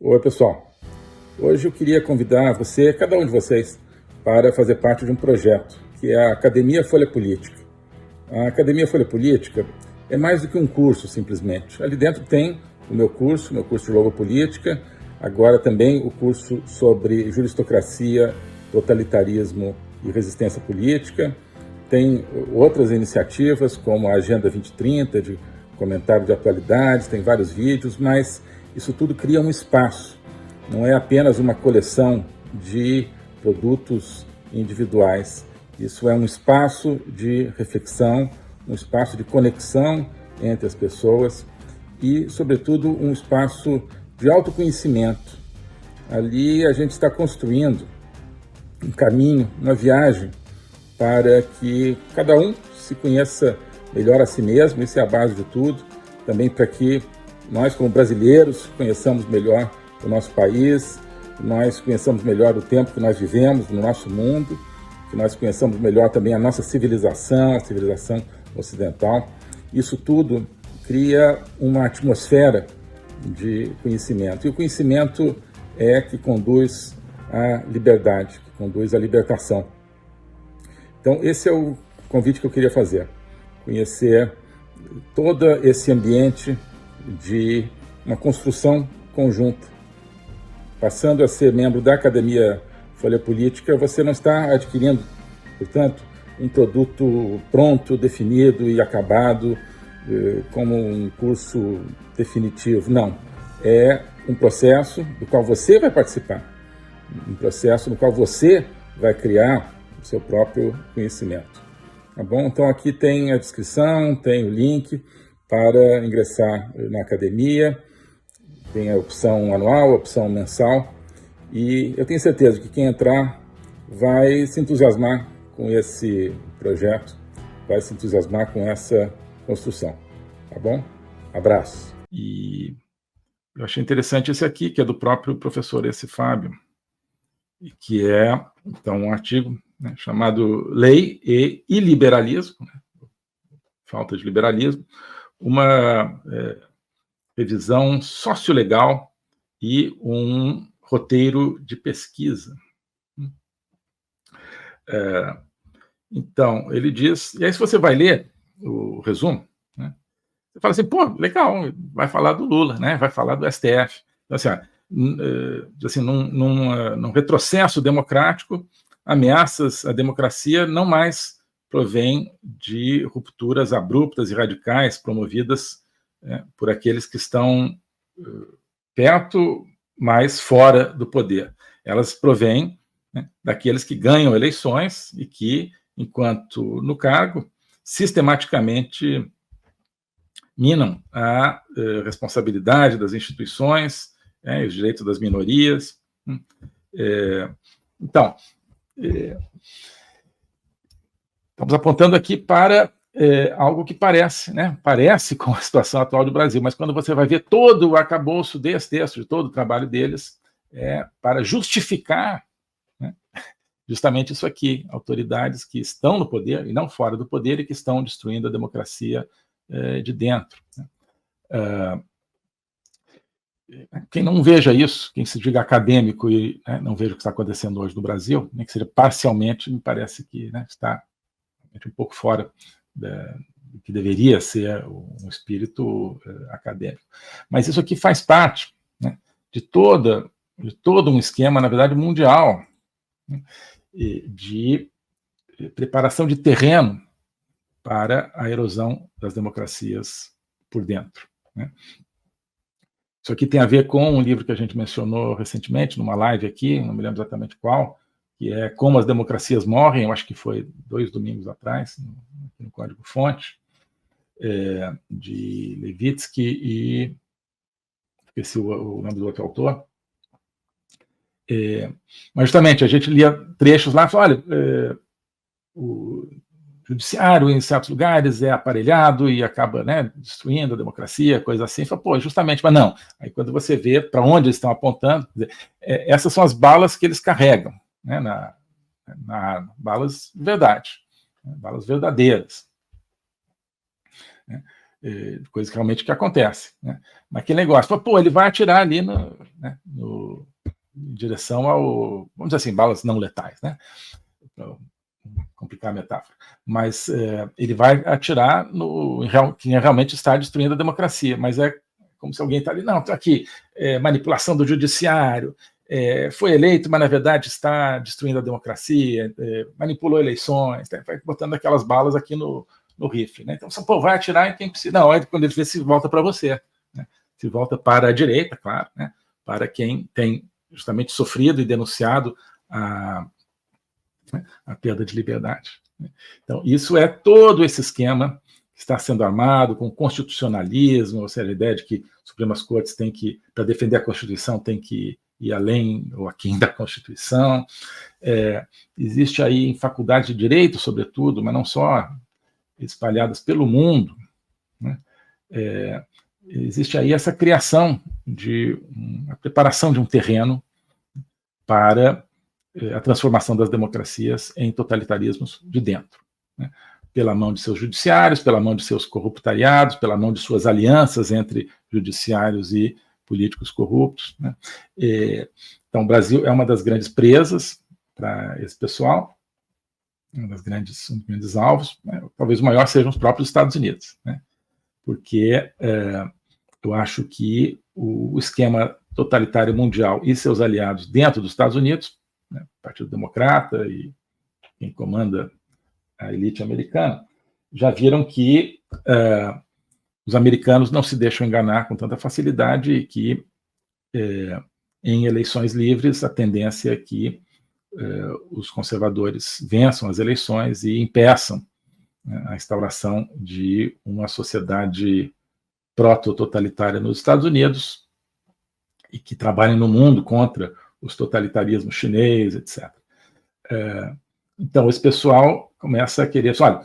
Oi, pessoal. Hoje eu queria convidar você, cada um de vocês, para fazer parte de um projeto, que é a Academia Folha Política. A Academia Folha Política é mais do que um curso, simplesmente. Ali dentro tem o meu curso de Logopolítica, agora também o curso sobre juristocracia, totalitarismo e resistência política. Tem outras iniciativas, como a Agenda 2030, de comentário de atualidades, tem vários vídeos, mas isso tudo cria um espaço. Não é apenas uma coleção de produtos individuais. Isso é um espaço de reflexão, um espaço de conexão entre as pessoas e, sobretudo, um espaço de autoconhecimento. Ali a gente está construindo um caminho, uma viagem para que cada um se conheça melhor a si mesmo, isso é a base de tudo, também para que nós, como brasileiros, conheçamos melhor o nosso país, nós conheçamos melhor o tempo que nós vivemos no nosso mundo, que nós conheçamos melhor também a nossa civilização, a civilização ocidental. Isso tudo cria uma atmosfera de conhecimento. E o conhecimento é que conduz à liberdade, que conduz à libertação. Então, esse é o convite que eu queria fazer. Conhecer todo esse ambiente de uma construção conjunta. Passando a ser membro da Academia Folha Política, você não está adquirindo, portanto, um produto pronto, definido e acabado, como um curso definitivo. Não. É um processo do qual você vai participar, um processo no qual você vai criar o seu próprio conhecimento. Tá bom? Então aqui tem a descrição, tem o link para ingressar na academia, tem a opção anual, a opção mensal, e eu tenho certeza que quem entrar vai se entusiasmar com esse projeto, vai se entusiasmar com essa construção, tá bom? Abraço. E eu achei interessante esse aqui, que é do próprio professor esse Fábio, e que é, então, um artigo, né, chamado Lei e Iliberalismo, né, falta de liberalismo, uma revisão sociolegal e um roteiro de pesquisa. Então, ele diz, e aí se você vai ler o resumo, né, você fala assim, pô, legal, vai falar do Lula, né, vai falar do STF. Então, assim, num retrocesso democrático, ameaças à democracia não mais provém de rupturas abruptas e radicais promovidas por aqueles que estão perto, mas fora do poder. Elas provêm, né, daqueles que ganham eleições e que, enquanto no cargo, sistematicamente minam a responsabilidade das instituições, os direitos das minorias. Então, estamos apontando aqui para algo que parece com a situação atual do Brasil, mas quando você vai ver todo o arcabouço desse texto, de todo o trabalho deles, para justificar, né, justamente isso aqui, autoridades que estão no poder e não fora do poder e que estão destruindo a democracia de dentro. Quem não veja isso, quem se diga acadêmico e não veja o que está acontecendo hoje no Brasil, nem que seja parcialmente, me parece que está um pouco fora do que deveria ser um espírito acadêmico. Mas isso aqui faz parte, né, de todo um esquema, na verdade, mundial, né, de preparação de terreno para a erosão das democracias por dentro, né. Isso aqui tem a ver com um livro que a gente mencionou recentemente, numa live aqui, não me lembro exatamente qual, que é Como as Democracias Morrem, eu acho que foi 2 domingos atrás, no Código-Fonte, de Levitsky e... esqueci o nome do outro autor. Mas, justamente, a gente lia trechos lá e falou, olha, o judiciário, em certos lugares, é aparelhado e acaba, né, destruindo a democracia, coisa assim. Fala, pô, justamente, mas não. Aí, quando você vê para onde eles estão apontando, essas são as balas que eles carregam, né, na arma. Balas de verdade, né, balas verdadeiras. coisa que realmente que acontece, né? Mas que negócio, pô, ele vai atirar ali em direção ao, vamos dizer assim, balas não letais, né? Para complicar a metáfora. Mas ele vai atirar no quem realmente está destruindo a democracia, mas é como se alguém está ali, não, estou aqui, manipulação do judiciário, foi eleito, mas na verdade está destruindo a democracia, manipulou eleições, vai botando aquelas balas aqui no rifle, né? Então, pô, vai atirar em quem precisa. Não, quando ele vê, se volta para você, né? Se volta para a direita, claro, né? Para quem tem justamente sofrido e denunciado a perda de liberdade. Então, isso é todo esse esquema que está sendo armado com constitucionalismo, ou seja, a ideia de que Supremas Cortes têm que, para defender a Constituição, tem que ir além ou aquém da Constituição. Existe aí em faculdades de direito, sobretudo, mas não só, espalhadas pelo mundo, né? Existe aí essa criação a preparação de um terreno para a transformação das democracias em totalitarismos de dentro, né? Pela mão de seus judiciários, pela mão de seus corruptariados, pela mão de suas alianças entre judiciários e políticos corruptos, né? Então, o Brasil é uma das grandes presas para esse pessoal, um dos grandes alvos, né? Talvez o maior sejam os próprios Estados Unidos, né? Porque eu acho que o esquema totalitário mundial e seus aliados dentro dos Estados Unidos, né, o Partido Democrata e quem comanda a elite americana, já viram que os americanos não se deixam enganar com tanta facilidade e que em eleições livres a tendência é que os conservadores vençam as eleições e impeçam a instauração de uma sociedade proto-totalitária nos Estados Unidos e que trabalhem no mundo contra os totalitarismos chinês, etc. Então, esse pessoal começa a querer, olha,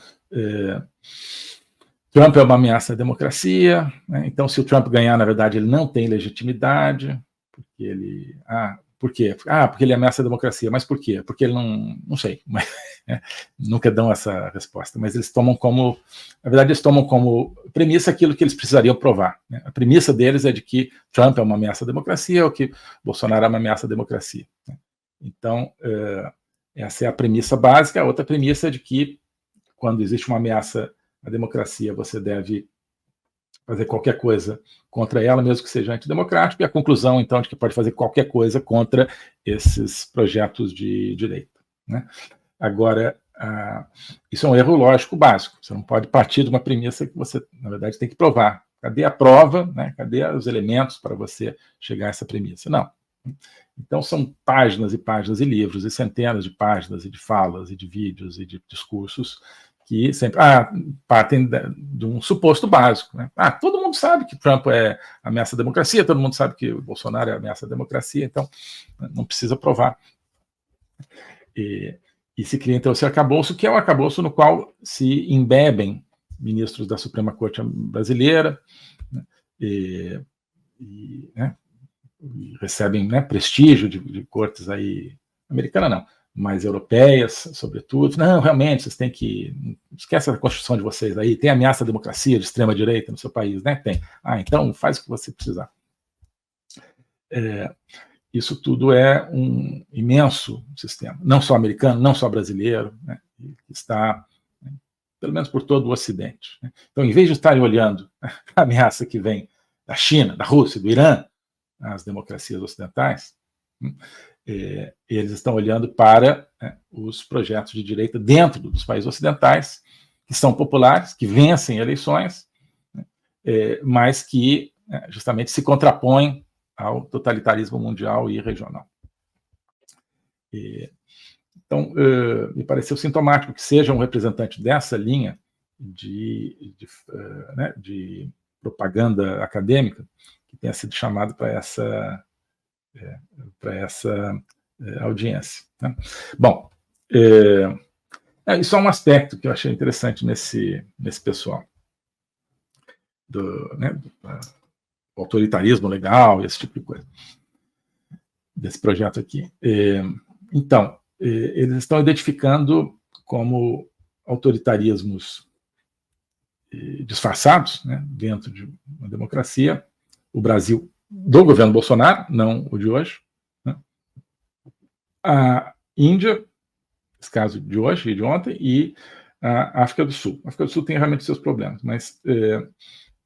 Trump é uma ameaça à democracia, né? Então, se o Trump ganhar, na verdade, ele não tem legitimidade, porque ele... por quê? Porque ele ameaça a democracia. Mas por quê? Porque ele não sei. Mas, nunca dão essa resposta. Mas eles tomam como... Na verdade, eles tomam como premissa aquilo que eles precisariam provar, né? A premissa deles é de que Trump é uma ameaça à democracia ou que Bolsonaro é uma ameaça à democracia, né? Então, essa é a premissa básica. A outra premissa é de que, quando existe uma ameaça à democracia, você deve fazer qualquer coisa contra ela, mesmo que seja antidemocrático, e a conclusão, então, de que pode fazer qualquer coisa contra esses projetos de direita, né? Agora, isso é um erro lógico básico. Você não pode partir de uma premissa que você, na verdade, tem que provar. Cadê a prova, né? Cadê os elementos para você chegar a essa premissa? Não. Então, são páginas e páginas e livros, e centenas de páginas e de falas, e de vídeos, e de discursos que sempre partem de um suposto básico, né? Todo mundo sabe que Trump é ameaça à democracia, todo mundo sabe que o Bolsonaro é ameaça à democracia, então não precisa provar. E se cria, então, esse arcabouço, que é o arcabouço no qual se embebem ministros da Suprema Corte brasileira, né? Né? E recebem, né, prestígio de cortes aí, americana não, mas europeias, sobretudo. Não, realmente, vocês têm que... Esquece a Constituição de vocês aí, tem ameaça à democracia de extrema-direita no seu país, né? Tem. Então faz o que você precisar. Isso tudo é um imenso sistema, não só americano, não só brasileiro, né? Que está, né, pelo menos por todo o Ocidente, né? Então, em vez de estarem olhando a ameaça que vem da China, da Rússia, do Irã, as democracias ocidentais, eles estão olhando para os projetos de direita dentro dos países ocidentais, que são populares, que vencem eleições, né, mas que justamente se contrapõem ao totalitarismo mundial e regional. Então, me pareceu sintomático que seja um representante dessa linha de propaganda acadêmica que tenha sido chamado para essa audiência, né? Bom, isso é um aspecto que eu achei interessante nesse pessoal do autoritarismo legal, esse tipo de coisa, desse projeto aqui. Então, eles estão identificando como autoritarismos disfarçados, né, dentro de uma democracia. O Brasil do governo Bolsonaro, não o de hoje. Né? A Índia, esse caso de hoje e de ontem, e a África do Sul. A África do Sul tem realmente seus problemas, mas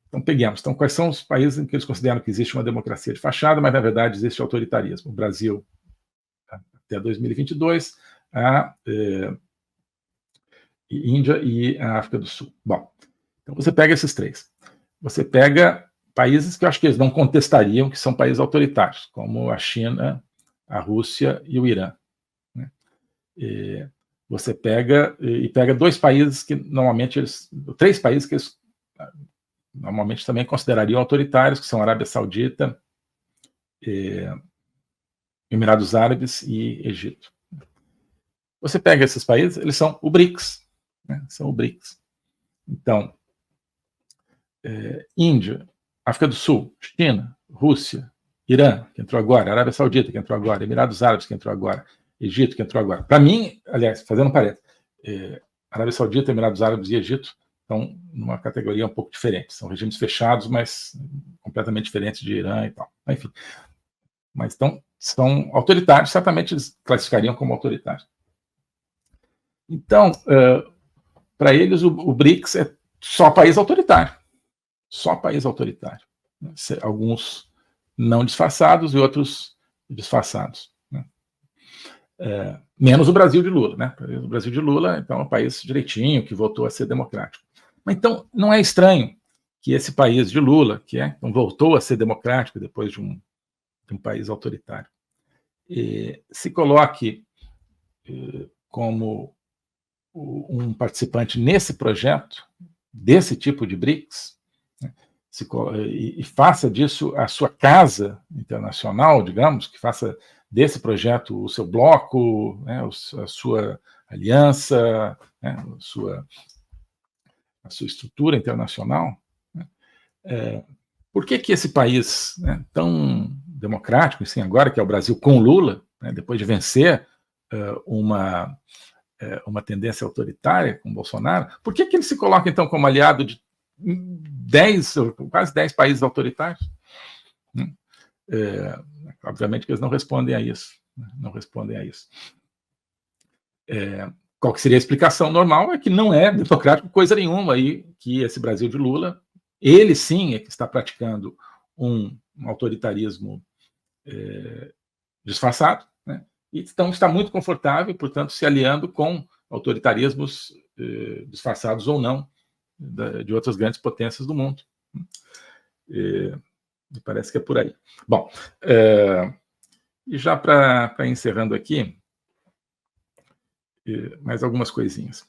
então peguemos. Então, quais são os países em que eles consideram que existe uma democracia de fachada, mas na verdade existe autoritarismo? O Brasil, até 2022, a Índia e a África do Sul. Bom, então você pega esses três. Você pega países que eu acho que eles não contestariam que são países autoritários, como a China, a Rússia e o Irã. Né? Você pega dois países que normalmente três países que eles normalmente também considerariam autoritários, que são a Arábia Saudita, Emirados Árabes e Egito. Você pega esses países, eles são o BRICS. Né? São o BRICS. Então, Índia, África do Sul, China, Rússia, Irã, que entrou agora, Arábia Saudita, que entrou agora, Emirados Árabes, que entrou agora, Egito, que entrou agora. Para mim, aliás, fazendo um parênteses, Arábia Saudita, Emirados Árabes e Egito estão numa categoria um pouco diferente. São regimes fechados, mas completamente diferentes de Irã e tal. Enfim. Mas então, são autoritários, certamente eles classificariam como autoritários. Então, para eles, o BRICS é só país autoritário. Só país autoritário. Alguns não disfarçados e outros disfarçados. Né? Menos o Brasil de Lula. Né? O Brasil de Lula então, é um país direitinho, que voltou a ser democrático. Mas então, não é estranho que esse país de Lula, que então, voltou a ser democrático depois de um país autoritário, se coloque como um participante nesse projeto, desse tipo de BRICS, né, e faça disso a sua casa internacional, digamos, que faça desse projeto o seu bloco, né, a sua aliança, né, a sua estrutura internacional. Né, por que esse país, né, tão democrático, assim, agora que é o Brasil com Lula, né, depois de vencer uma tendência autoritária com Bolsonaro, por que ele se coloca, então, como aliado de quase 10 países autoritários? Obviamente que eles não respondem a isso. Né? Não respondem a isso. Qual que seria a explicação normal? É que não é democrático coisa nenhuma aí, que esse Brasil de Lula, ele sim é que está praticando um autoritarismo disfarçado, né? E então está muito confortável, portanto, se aliando com autoritarismos disfarçados ou não de outras grandes potências do mundo. Me parece que é por aí. Bom, e já para encerrando aqui, mais algumas coisinhas.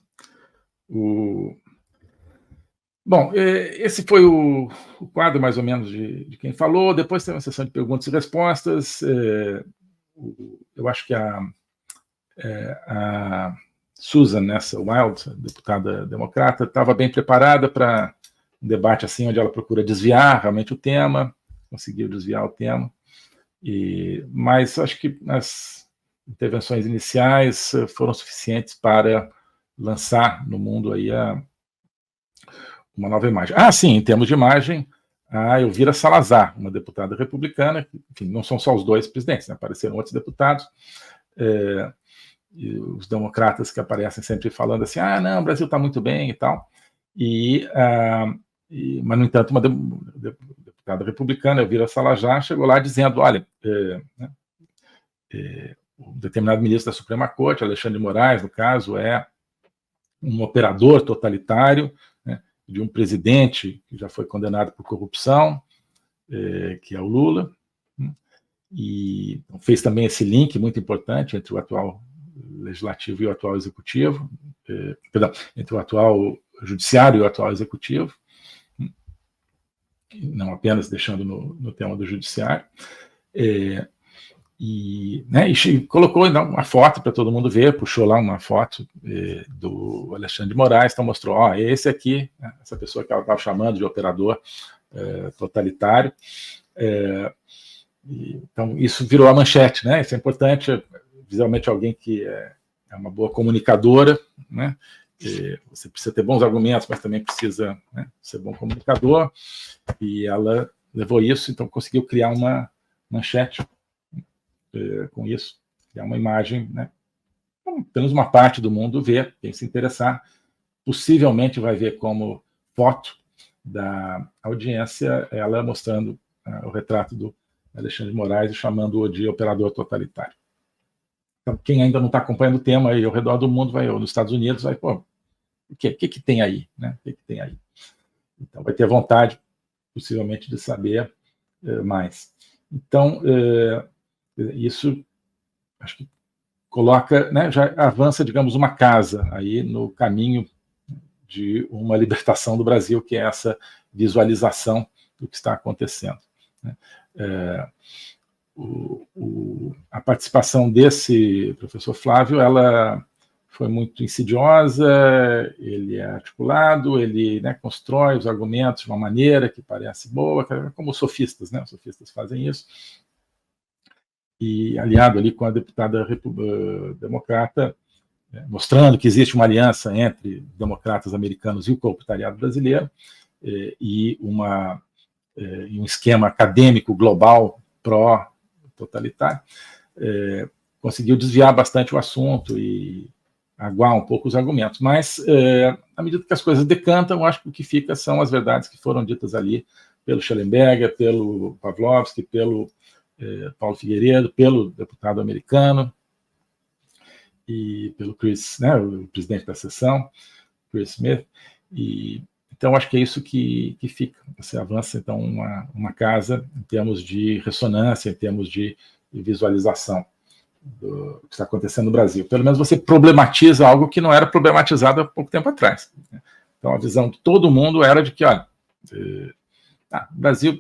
Bom, esse foi o quadro, mais ou menos, de quem falou. Depois tem uma sessão de perguntas e respostas. Eu acho que a Susan Wild, deputada democrata, estava bem preparada para um debate assim, onde ela procura desviar realmente o tema, conseguiu desviar o tema. Mas acho que as intervenções iniciais foram suficientes para lançar no mundo aí uma nova imagem. Sim, em termos de imagem, a Elvira Salazar, uma deputada republicana, enfim, não são só os dois presidentes, né? Apareceram outros deputados, e os democratas que aparecem sempre falando assim, não, o Brasil está muito bem e tal, mas, no entanto, uma deputada republicana, Elvira Salazar, chegou lá dizendo, olha, o determinado ministro da Suprema Corte, Alexandre de Moraes, no caso, é um operador totalitário, né, de um presidente que já foi condenado por corrupção, que é o Lula, né, e fez também esse link muito importante entre o atual legislativo e o atual executivo, entre o atual judiciário e o atual executivo, não apenas deixando no tema do judiciário, e colocou uma foto para todo mundo ver, puxou lá uma foto do Alexandre de Moraes, então mostrou, esse aqui, né, essa pessoa que ela estava chamando de operador totalitário. Então isso virou a manchete, né? Isso é importante, visualmente alguém que é uma boa comunicadora, né? você precisa ter bons argumentos, mas também precisa, né, ser bom comunicador, e ela levou isso, então conseguiu criar uma manchete com isso, criar uma imagem, né, pelo menos uma parte do mundo vê, quem se interessar, possivelmente vai ver como foto da audiência, ela mostrando o retrato do Alexandre de Moraes e chamando-o de operador totalitário. Então, quem ainda não está acompanhando o tema aí ao redor do mundo, ou nos Estados Unidos, vai, pô, o que tem aí? Né? O que tem aí? Então, vai ter vontade, possivelmente, de saber mais. Então, isso, acho que coloca, né, já avança, digamos, uma casa aí no caminho de uma libertação do Brasil, que é essa visualização do que está acontecendo. Né? A participação desse professor Flávio, ela foi muito insidiosa, ele é articulado, ele, né, constrói os argumentos de uma maneira que parece boa, como os sofistas, né? Os sofistas fazem isso. E aliado ali com a deputada democrata, mostrando que existe uma aliança entre democratas americanos e o proletariado brasileiro, e um esquema acadêmico global pró-totalitário, conseguiu desviar bastante o assunto e aguar um pouco os argumentos. Mas, à medida que as coisas decantam, eu acho que o que fica são as verdades que foram ditas ali pelo Schellenberger, pelo Pavlovsky, pelo Paulo Figueiredo, pelo deputado americano, e pelo Chris, né, o presidente da sessão, Chris Smith, e então acho que é isso que fica. Você avança, então, uma casa em termos de ressonância, em termos de visualização do que está acontecendo no Brasil. Pelo menos você problematiza algo que não era problematizado há pouco tempo atrás. Então a visão de todo mundo era de que, olha, o Brasil,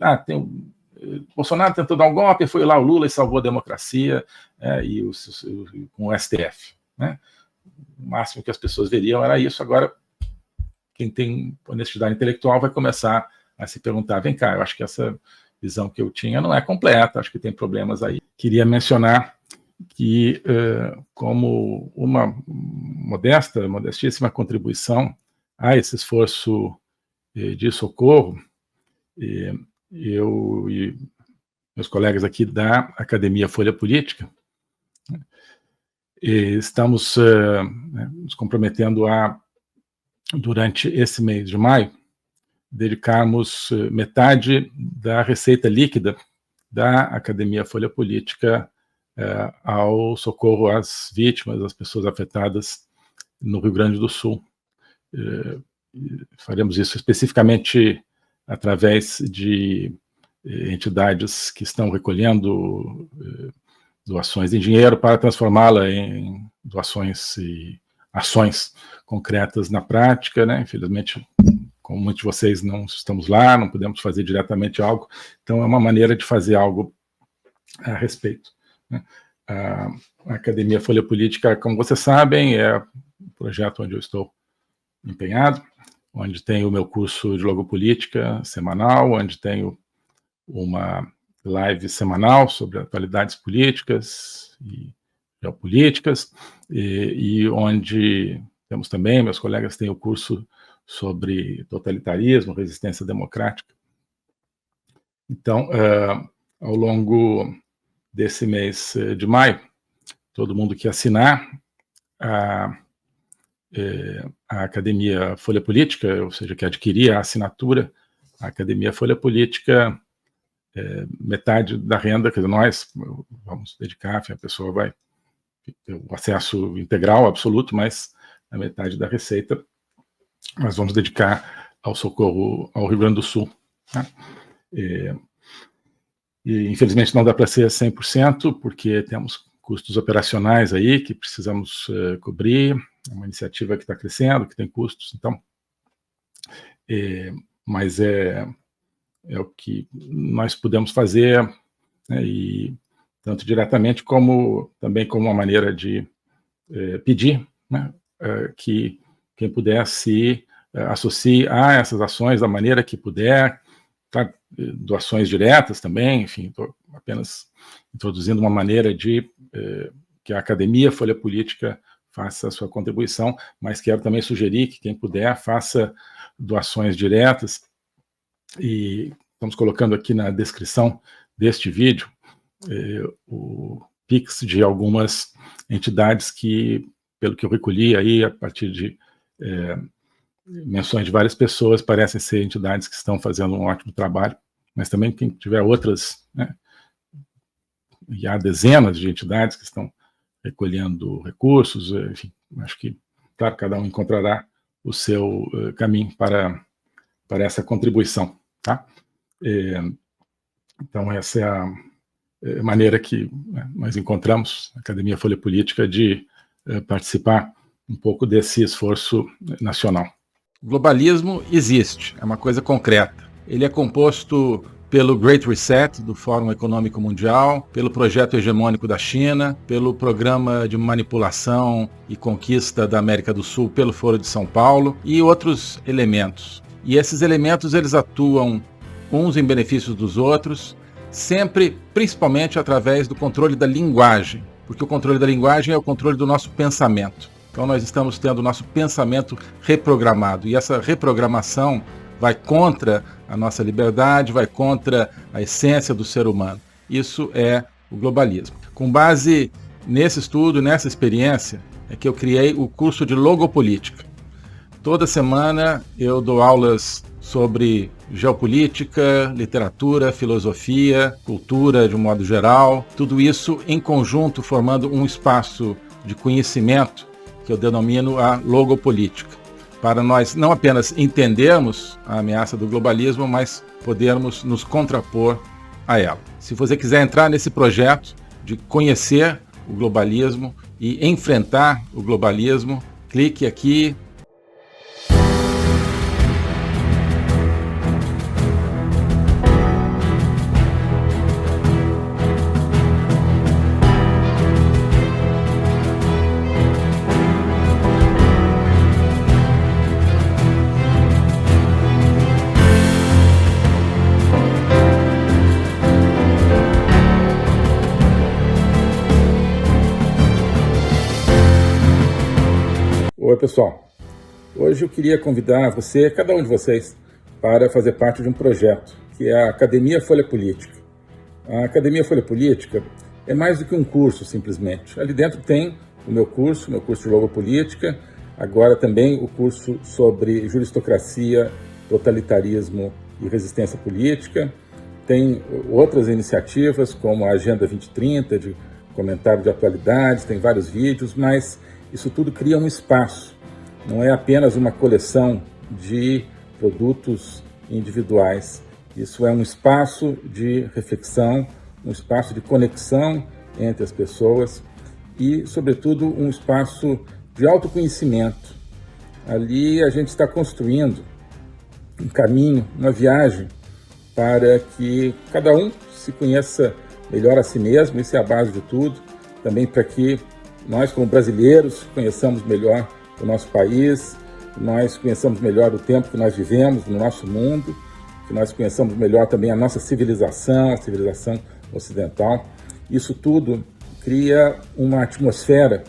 Bolsonaro tentou dar um golpe, foi lá o Lula e salvou a democracia, com o STF. Né? O máximo que as pessoas veriam era isso. Agora, quem tem honestidade intelectual vai começar a se perguntar, vem cá, eu acho que essa visão que eu tinha não é completa, acho que tem problemas aí. Queria mencionar que, como uma modestíssima contribuição a esse esforço de socorro, eu e meus colegas aqui da Academia Folha Política estamos nos comprometendo a, durante esse mês de maio, dedicarmos metade da receita líquida da Academia Folha Política ao socorro às vítimas, às pessoas afetadas no Rio Grande do Sul. Faremos isso especificamente através de entidades que estão recolhendo doações em dinheiro para transformá-la em doações e ações concretas na prática, né? Infelizmente, como muitos de vocês não estamos lá, não podemos fazer diretamente algo, então é uma maneira de fazer algo a respeito. Né? A Academia Folha Política, como vocês sabem, é um projeto onde eu estou empenhado, onde tenho o meu curso de logopolítica semanal, onde tenho uma live semanal sobre atualidades políticas e geopolíticas, e onde temos também, meus colegas têm o curso sobre totalitarismo, resistência democrática. Então, ao longo desse mês de maio, todo mundo que assinar a Academia Folha Política, ou seja, que adquirir a assinatura, a Academia Folha Política, metade da renda, quer dizer, nós vamos dedicar, a pessoa vai ter o acesso integral, absoluto, mas a metade da receita nós vamos dedicar ao socorro ao Rio Grande do Sul. Né? E infelizmente não dá para ser 100%, porque temos custos operacionais aí que precisamos cobrir, é uma iniciativa que está crescendo, que tem custos, então, mas é o que nós podemos fazer, né, e tanto diretamente como também como uma maneira de pedir, né, que quem puder se associe a essas ações da maneira que puder, tá? Doações diretas também, enfim, estou apenas introduzindo uma maneira de que a Academia Folha Política faça a sua contribuição, mas quero também sugerir que quem puder faça doações diretas, e estamos colocando aqui na descrição deste vídeo o Pix de algumas entidades que, pelo que eu recolhi aí, a partir de menções de várias pessoas, parecem ser entidades que estão fazendo um ótimo trabalho, mas também quem tiver outras, né, e há dezenas de entidades que estão recolhendo recursos, enfim, acho que, claro, cada um encontrará o seu caminho para essa contribuição, tá? Então, essa é a maneira que, né, nós encontramos, a Academia Folha Política, de participar um pouco desse esforço nacional. O globalismo existe, é uma coisa concreta. Ele é composto pelo Great Reset, do Fórum Econômico Mundial, pelo projeto hegemônico da China, pelo programa de manipulação e conquista da América do Sul pelo Foro de São Paulo e outros elementos. E esses elementos, eles atuam uns em benefício dos outros, sempre, principalmente através do controle da linguagem, porque o controle da linguagem é o controle do nosso pensamento. Então nós estamos tendo o nosso pensamento reprogramado, e essa reprogramação vai contra a nossa liberdade, vai contra a essência do ser humano. Isso é o globalismo. Com base nesse estudo, nessa experiência, é que eu criei o curso de Logopolítica. Toda semana eu dou aulas sobre geopolítica, literatura, filosofia, cultura de um modo geral, tudo isso em conjunto formando um espaço de conhecimento que eu denomino a logopolítica, para nós não apenas entendermos a ameaça do globalismo, mas podermos nos contrapor a ela. Se você quiser entrar nesse projeto de conhecer o globalismo e enfrentar o globalismo, clique aqui. Oi, pessoal. Hoje eu queria convidar você, cada um de vocês, para fazer parte de um projeto, que é a Academia Folha Política. A Academia Folha Política é mais do que um curso, simplesmente. Ali dentro tem o meu curso de Logopolítica, agora também o curso sobre juristocracia, totalitarismo e resistência política. Tem outras iniciativas, como a Agenda 2030, de comentário de atualidades, tem vários vídeos, mas isso tudo cria um espaço, não é apenas uma coleção de produtos individuais. Isso é um espaço de reflexão, um espaço de conexão entre as pessoas e, sobretudo, um espaço de autoconhecimento. Ali a gente está construindo um caminho, uma viagem para que cada um se conheça melhor a si mesmo, isso é a base de tudo, também para que nós, como brasileiros, conheçamos melhor o nosso país, que nós conheçamos melhor o tempo que nós vivemos no nosso mundo, que nós conheçamos melhor também a nossa civilização, a civilização ocidental. Isso tudo cria uma atmosfera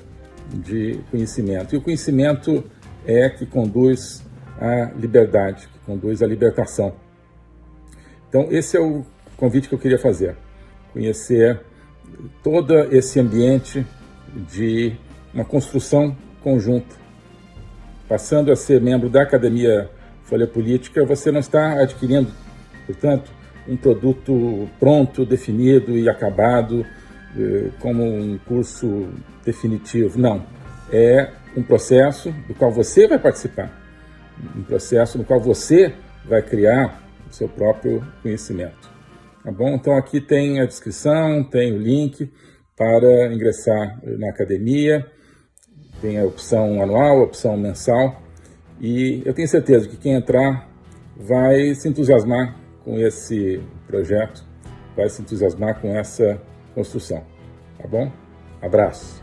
de conhecimento. E o conhecimento é que conduz à liberdade, que conduz à libertação. Então, esse é o convite que eu queria fazer. Conhecer todo esse ambiente de uma construção conjunta. Passando a ser membro da Academia Folha Política, você não está adquirindo, portanto, um produto pronto, definido e acabado, como um curso definitivo. Não. É um processo do qual você vai participar, um processo no qual você vai criar o seu próprio conhecimento. Tá bom? Então aqui tem a descrição, tem o link para ingressar na academia, tem a opção anual, a opção mensal, e eu tenho certeza que quem entrar vai se entusiasmar com esse projeto, vai se entusiasmar com essa construção, tá bom? Abraço!